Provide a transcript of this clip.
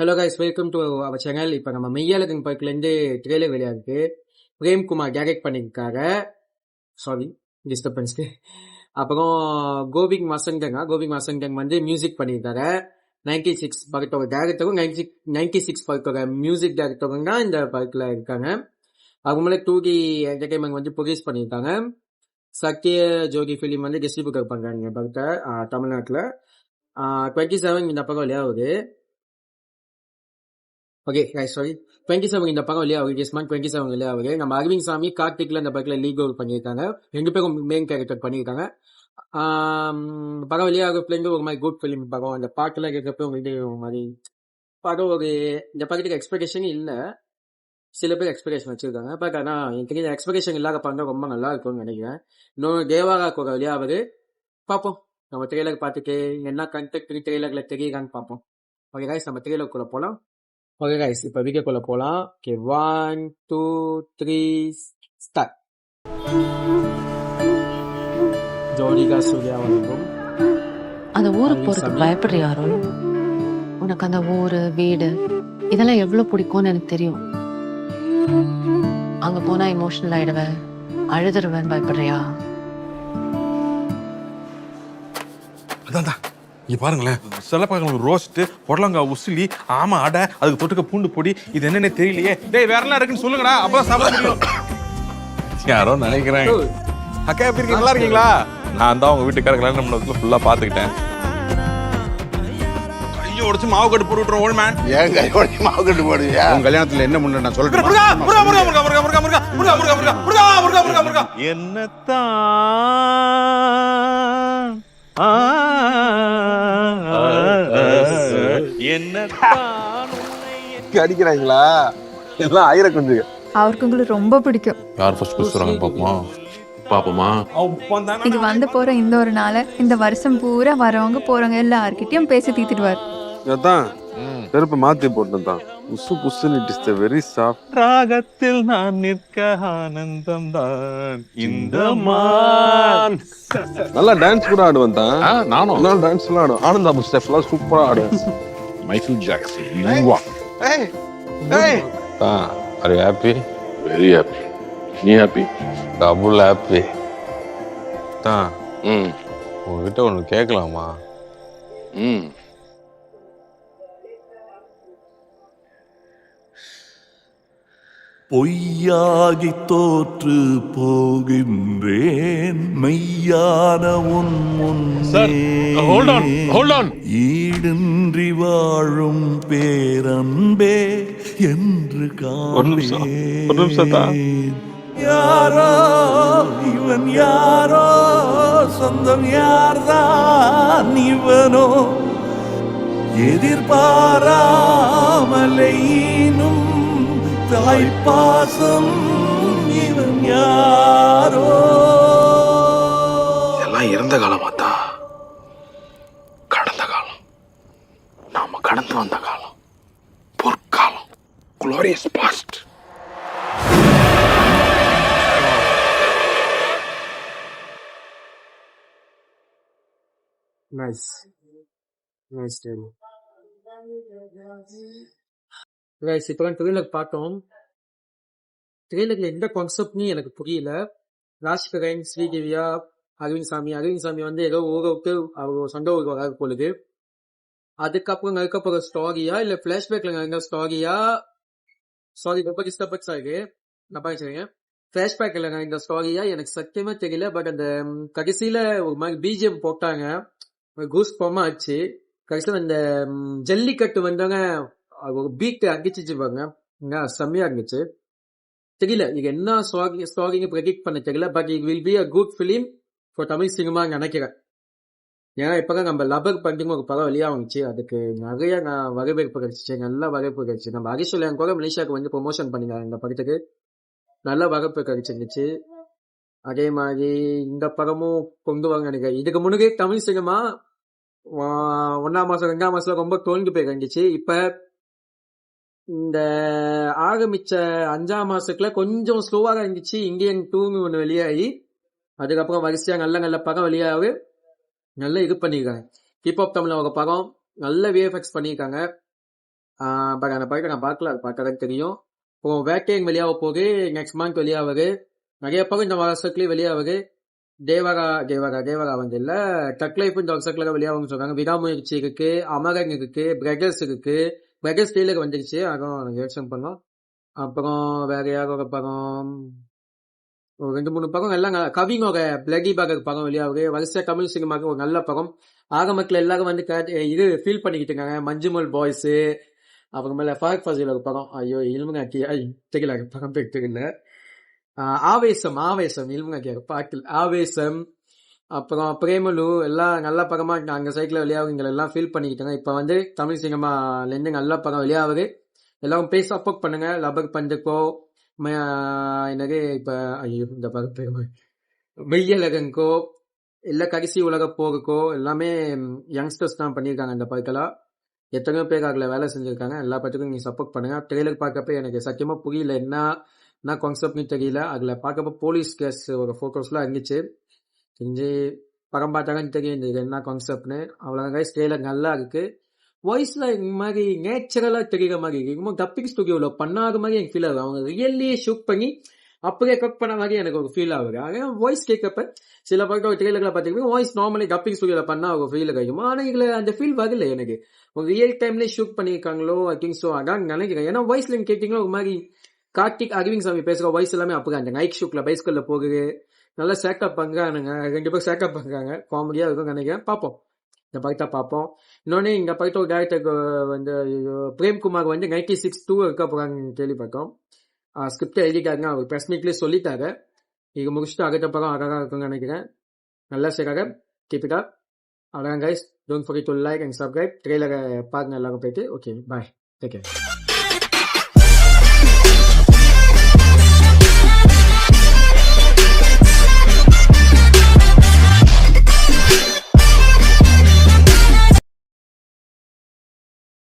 Hello guys, welcome to our channel. இப்போ நம்ம மெய்யழகன் பார்க்லேருந்து ட்ரெய்லர் வெளியாகுது. பிரேம்குமார் டைரக்ட் பண்ணியிருக்காங்க. சாரி டிஸ்டர்பன்ஸ்க்கு. அப்புறம் கோவிந்த் வசந்தன் வந்து மியூசிக் பண்ணியிருக்காங்க. 96 படத்தோட டேரக்டரும் 96 படத்தோட மியூசிக் டேரக்டரும் தான் இந்த படத்தில் இருக்காங்க. அவங்க மேலே 2D என்டர்டைன்மெண்ட் வந்து ப்ரொடியூஸ் பண்ணியிருக்காங்க. சத்ய ஜோதி ஃபிலிம் வந்து டிஸ்ட்ரிபியூட்டர் பண்ணுறாங்க படத்தை தமிழ்நாட்டில். 27 இந்த படம் வெளியாகுது. ஓகே சாரி 27 இந்த படம் வெளியாகுது. Just month 27 வெளியாகுது. நம்ம அரவிந்த் சாமி கார்த்திக்ல இந்த படத்தில் லீக் ரோல் பண்ணியிருக்காங்க. 2 பேரும் மெயின் கேரக்டர் பண்ணியிருக்காங்க. படம் வெளியாகிறதுலேருந்து ஒரு மாதிரி குட் ஃபிலிம் படம். அந்த பாட்டுலாம் கேட்கறப்ப உங்களுக்கு ஒரு மாதிரி படம் ஒரு இந்த படத்துக்கு எக்ஸ்பெக்டேஷன் இல்லை. சில பேர் எக்ஸ்பெக்டேஷன் வச்சிருக்காங்க. பட் ஆனால் எனக்கு இந்த எக்ஸ்பெக்டேஷன் இல்லாத படம் ரொம்ப நல்லா இருக்கும்னு நினைக்கிறேன். இன்னொரு தேவாரா கூட வெளியாகுது. பார்ப்போம். நம்ம ட்ரெய்லர் பார்த்துட்டு என்ன கண்டெக்ட் ட்ரெய்லரில் தெரியுறான்னு பார்ப்போம். ஓகே கைஸ், நம்ம ட்ரெய்லருக்குள்ள போகலாம். ஓகே கைஸ், இப்போ வீடியோக்குள்ள போகலாம். Okay 1 2 3 start. ஜோதிகா சூர்யா வணக்கம். அந்த ஊருக்கு போறதுக்கு பயப்படுறியாரோ? உனக்கு அந்த ஊரு வீடு இதெல்லாம் எவ்வளவு பிடிக்கும்னு எனக்கு தெரியும். அங்க போனா எமோஷனல் ஆயிடுவேன், அழுதுருவேன். பயப்படுறியா? அதான் இங்க பாருங்களேன், சிலப்பாங்களுக்கு ரோஸ்ட், புடலங்காய் உசிலி, ஆமா அடை, அதுக்கு தொட்டுக்க பூண்டு பொடி, இது என்னன்னே தெரியலையே. டேய் வேற எல்லாம் இருக்குன்னு சொல்லுங்கடா, அப்பதான் சாப்பிட முடியும். யாரோ நினைக்கிறேன். அக்கா எப்படி இருக்கீங்க? நல்லா இருக்கீங்களா? நான் தான் உங்க வீட்டுக்கார கல்யாணம் பண்ணதுல ஃபுல்லா பாத்துக்கிட்டேன். கையை உடைச்சு மாவு கட்டு போட்டு விட்டுறோம் ஓல்ட் மேன். ஏன் கை உடைச்சு மாவு கட்டு போடுவியா? உங்க கல்யாணத்துல என்ன முன்ன நான் சொல்றேன். என்னத்தான் அடிக்கிறாங்களா எல்லாம் ஆயிர கொஞ்சம். அவருக்கு உங்களுக்கு ரொம்ப பிடிக்கும். யார் ஃபர்ஸ்ட் பேசுறாங்க பாப்போமா? இங்க வந்து போற இந்த ஒரு நாள இந்த வருஷம் பூரா வரவங்க போறவங்க எல்லார்கிட்டயும் பேசி தீத்துடுவார். அதான் செருப்பு மாத்தி போட்டுதான் புசு புசுன்னு it is the very soft. ராகத்தில் நான் நிற்க ஆனந்தம் தான் இந்த மான். நல்லா டான்ஸ் கூட ஆடுவேன் தான். நானும் நல்லா டான்ஸ் எல்லாம் ஆடுவேன். ஆனந்தம் ஸ்டெப்லாம் சூப்பரா ஆடுவேன். Michael Jackson. ஏய் ஏய் are you happy? Very happy. நீ ஹாப்பி? Double happy. தான் உங்ககிட்ட ஒன்று கேட்கலாமா? பொய்யாகி தோற்று போகின்றேன் மெய்யான உன் முன்னே ஈடின்றி வாழும் பேரன்பே என்று காணேன். யாரோ இவன், யாரோ சொந்தம், யார்தான் இவனோ எதிர்பாராமலையினும் தாய்ப்பாசம் இவன் யாரோ. எல்லாம் இறந்த காலமாத்தான். கடந்த காலம், நாம கடந்து வந்த காலம், பொற்காலம், glorious past. Nice tale guys. இப்போ ட்ரெய்லர் பார்த்தோம். ட்ரெய்லர்ல எந்த கான்செப்ட்னு எனக்கு புரியல. ராஜ்கரன், ஸ்ரீதேவியா, அரவிந்த் சாமி வந்து ஏதோ ஊருக்கு அவர் சொந்த ஊருக்கு வராது போலுது. அதுக்கப்புறம் நடக்க ஸ்டோரியா இல்ல பிளாஷ்பேக்ல நடந்த ஸ்டோரியா? சாரி ரொம்ப டிஸ்டர்பன்ஸ் ஆகுது, நான் பாக்கிறேன். பிளாஷ்பேக்ல நடந்த ஸ்டோரியா எனக்கு சத்தியமா தெரியல. பட் அந்த கடைசியில ஒரு மாதிரி பிஜிஎம் போட்டாங்க, கூஸ் பம்மா ஆச்சு. கடைசியில் அந்த ஜல்லிக்கட்டு வந்தவங்க ஒரு பீட் அடிச்சிச்சு பாருங்க, செம்மையா இருந்துச்சு. தெரியல இது என்ன ஸ்டோரிங்க ப்ரெடிக்ட் பண்ண தெரியல. But it will be a good film for Tamil cinema நினைக்கிறேன். ஏன்னா இப்பதான் நம்ம லபர் பண்டிங் ஒரு படம் வெளியாகிச்சு, அதுக்கு நிறைய வரவேற்பு கிடைச்சிச்சு, நல்ல வரவேற்பு கிடைச்சிச்சு. நம்ம ஹரிஷ் கூட மலேசியாவுக்கு வந்து ப்ரொமோஷன் பண்ணிருக்காங்க இந்த படத்துக்கு, நல்ல வரவேற்பு கிடைச்சிருந்துச்சு. அதே மாதிரி இந்த படமும் கொண்டு வாங்க நினைக்கிறேன். இதுக்கு முன்னாடி தமிழ் சினிமா 1ஆம் மாசம் 2ஆம் மாசத்துல ரொம்ப தோல்வி போய் கண்டிச்சு. இப்ப இந்த ஆரம்பிச்ச 5ஆம் மாசத்துல கொஞ்சம் ஸ்லோவா இருந்துச்சு. இந்தியன் 2 ஒன்று வெளியாகி அதுக்கப்புறம் வரிசையா நல்ல படம் வெளியாகி நல்ல இது பண்ணிருக்காங்க. ஹிப்ஹாப் தமிழ்ல ஒரு படம் நல்ல விஎஃப்எக்ஸ் பண்ணியிருக்காங்க. பட் அந்த படத்தை நான் பார்க்கல, அது பார்த்தா தான் தெரியும். இப்போ வேட்டையன் வெளியாக போகுது, நெக்ஸ்ட் மந்த் வெளியாகுது, நிறைய படம் இந்த வருஷத்துலேயே வெளியாகுது. தேவரா வந்து இல்லை, டக் லைஃப் இந்த வருஷத்துல வெளியாகும்னு சொல்றாங்க. விடாமுயற்சி இருக்கு, அமரன் இருக்கு, பிரகர்ஸ் இருக்கு. பிரகர்ஸ் டெய்லர் வந்துருச்சு, அதுவும் ரியாக்ஷன் பண்ணோம். அப்புறம் வேற யாரோட படம், ஒரு 2-3 படம் எல்லாம் கவினோட பிளடி பகர் படம் வெளியாகுது. வருஷ தமிழ் சினிமாவுக்கு ஒரு நல்ல படம். ஆரம்பத்தில் எல்லாரும் வந்து இது ஃபீல் பண்ணிக்கிட்டு இருக்காங்க. மஞ்சுமல் பாய்ஸ், அப்புறமேல ஃபஹத் ஃபாசில் ஒரு படம், ஐயோ இல்முகாக்கி தெரியல படம் பேர் தெரியல. ஆவேசம் இல்முகாக்கி பாட்டில் ஆவேசம், அப்புறம் பிரேமலு எல்லாம் நல்ல படமா அங்க சைட்ல வெளியாகுங்க எல்லாம் ஃபீல் பண்ணிக்கிட்டாங்க. இப்ப வந்து தமிழ் சினிமால இருந்து நல்ல படம் வெளியாகுது. எல்லாரும் போய் சப்போர்ட் பண்ணுங்க. லபர் பந்துக்கோ என்னது இப்ப ஐயோ இந்த படம் பெருமை மெய்யலகங்கோ இல்ல கடைசி உலக போருக்கோ எல்லாமே யங்ஸ்டர்ஸ் தான் பண்ணியிருக்காங்க. இந்த படத்தெல்லாம் எத்தனையோ பேர் அதில் வேலை செஞ்சிருக்காங்க. எல்லா படத்துக்கும் நீங்க சப்போர்ட் பண்ணுங்க. ட்ரெய்லர் பார்க்கப்ப எனக்கு சத்தியமா புரியல, என்ன கான்செப்ட்னு தெரியல. அதுல பார்க்கப்ப போலீஸ் கேஸ் ஒரு போட்டோஸ்லாம் இருந்துச்சு. தெரிஞ்சு படம் பார்த்தாங்கன்னு தெரியும் இது என்ன கான்செப்ட்னு. அவ்வளோ ட்ரெய்லர் நல்லா இருக்கு. வாய்ஸ்ல இந்த மாதிரி நேச்சுரலா தெரியுற மாதிரி இருக்கு. டப்பிங் ஸ்டுடியோல பண்ணாத மாதிரி எனக்கு ஃபீல் ஆகுது. அவங்க ரியல்லி ஷூட் பண்ணி அப்படியே கட் பண்ண மாதிரி எனக்கு ஒரு ஃபீல் ஆகுது. ஆனால் வாய்ஸ் கேட்கப்ப சில பக்கம் ட்ரெய்லர்ல பார்த்தீங்கன்னா வாய்ஸ் நார்மலி டப்பிங் ஸ்டுடியோல பண்ணா ஒரு ஃபீல் கிடைக்கும். ஆனால் இதுல அந்த ஃபீல் வரல எனக்கு. ஒரு ரியல் டைம்லேயே ஷூட் பண்ணியிருக்காங்களோ ஐ திங்க் ஸோ, அதான் நினைக்கிறேன். ஏன்னா வாய்ஸ்ல கேட்டீங்களோ ஒரு மாதிரி கார்த்திக் அரவிந்த் சாமி பேசுற வாய்ஸ் எல்லாமே அப்படி அந்த நைட் ஷூட்ல பைஸ்கல்ல போகுது. நல்லா சேக்கப் பண்றானுங்க, 2 பேர் சேக்கப் பண்றாங்க. காமெடியா இருக்கும் நினைக்கிறேன். பார்ப்போம், இந்த படத்தை பார்ப்போம். இன்னொன்னு இந்த படத்தோட டேரக்டர் வந்து பிரேம்குமார் வந்து 96 இருக்க போறாங்கன்னு கேள்விப்பட்டோம். ஸ்கிரிப்ட் எழுதிட்டாருங்க, அவர் பிரஸ் மீட்லேயே சொல்லிட்டாரு. இது முடிச்சுட்டு அடுத்த படம் அழகா இருக்குன்னு நினைக்கிறேன். நல்லா செய்றாங்க, கீப் இட் அப். அவ்வளோதான் guys, don't forget to like and subscribe. ட்ரெய்லரை பாருங்க எல்லாரும் போயிட்டு. Okay, bye, take care.